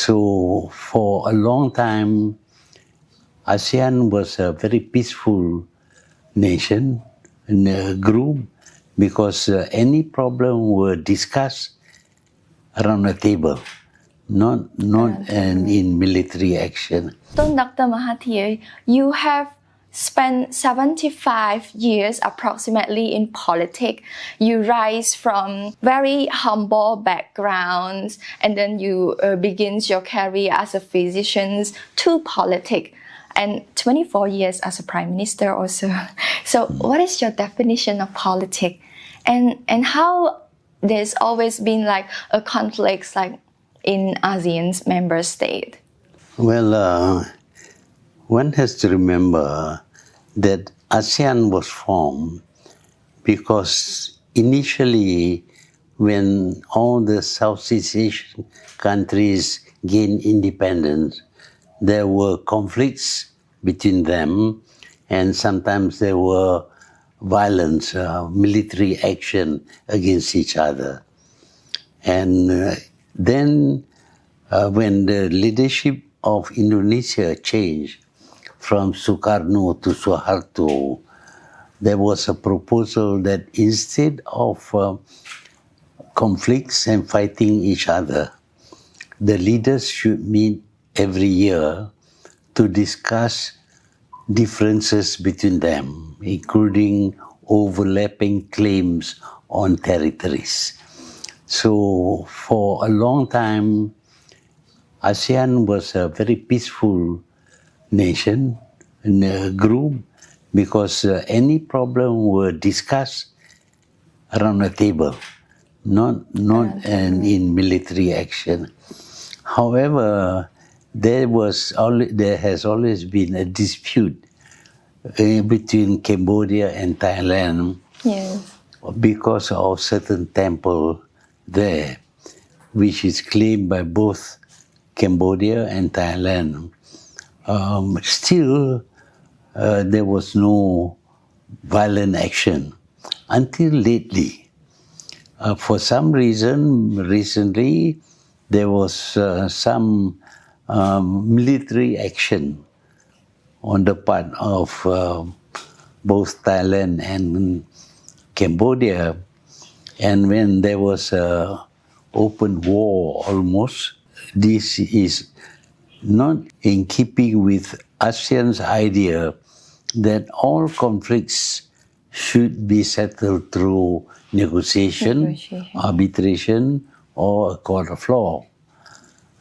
So for a long time, ASEAN was a very peaceful nation and a group because any problem were discussed around the table, not in military action. Tun Dr. Mahathir, you have spent 75 years approximately in politics. You rise from very humble backgrounds and then you begin your career as a physician to politics and 24 years as a prime minister also. So what is your definition of politics and how there's always been like a conflict like in ASEAN's member state? Well, one has to remember that ASEAN was formed because initially when all the Southeast Asian countries gained independence, there were conflicts between them and sometimes there were violence, military action against each other. And then when the leadership of Indonesia changed from Sukarno to Suharto, there was a proposal that instead of conflicts and fighting each other, the leaders should meet every year to discuss differences between them, including overlapping claims on territories. So for a long time, ASEAN was a very peaceful nation and a group because any problem were discussed around the table, not in military action. However, there has always been a dispute between Cambodia and Thailand because of certain temple there, which is claimed by both Cambodia and Thailand. Still, there was no violent action until lately. For some reason, recently, there was some military action on the part of both Thailand and Cambodia. And when there was an open war almost, this is not in keeping with ASEAN's idea that all conflicts should be settled through negotiation, arbitration, or a court of law.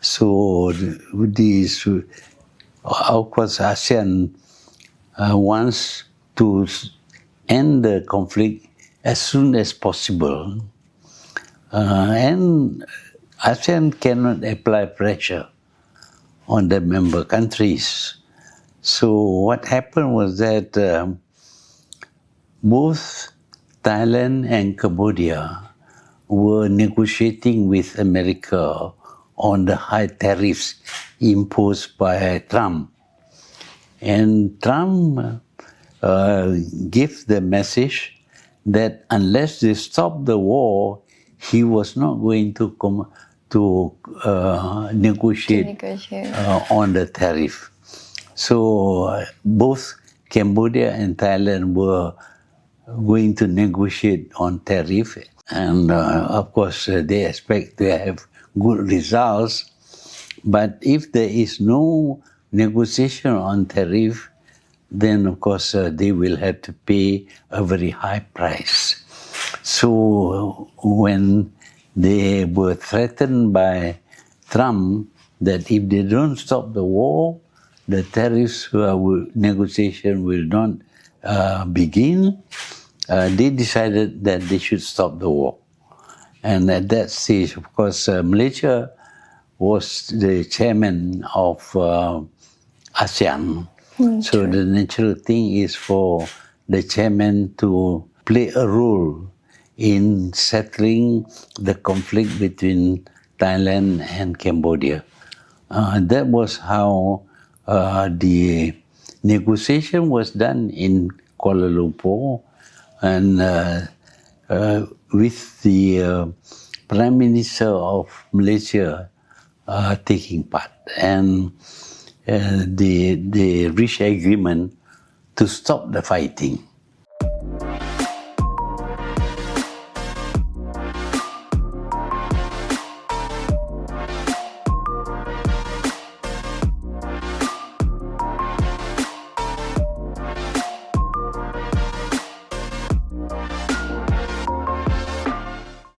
So this, of course, ASEAN wants to end the conflict as soon as possible. And ASEAN cannot apply pressure on the member countries. So what happened was that both Thailand and Cambodia were negotiating with America on the high tariffs imposed by Trump. And Trump gave the message that unless they stop the war, he was not going to negotiate on the tariff. So both Cambodia and Thailand were going to negotiate on tariff, and of course they expect to have good results. But if there is no negotiation on tariff, then of course they will have to pay a very high price. So when they were threatened by Trump that if they don't stop the war, the tariffs negotiation will not begin, they decided that they should stop the war. And at that stage, of course, Malaysia was the chairman of ASEAN. So the natural thing is for the chairman to play a role in settling the conflict between Thailand and Cambodia. That was how the negotiation was done in Kuala Lumpur, and with the Prime Minister of Malaysia, taking part. And they reached agreement to stop the fighting.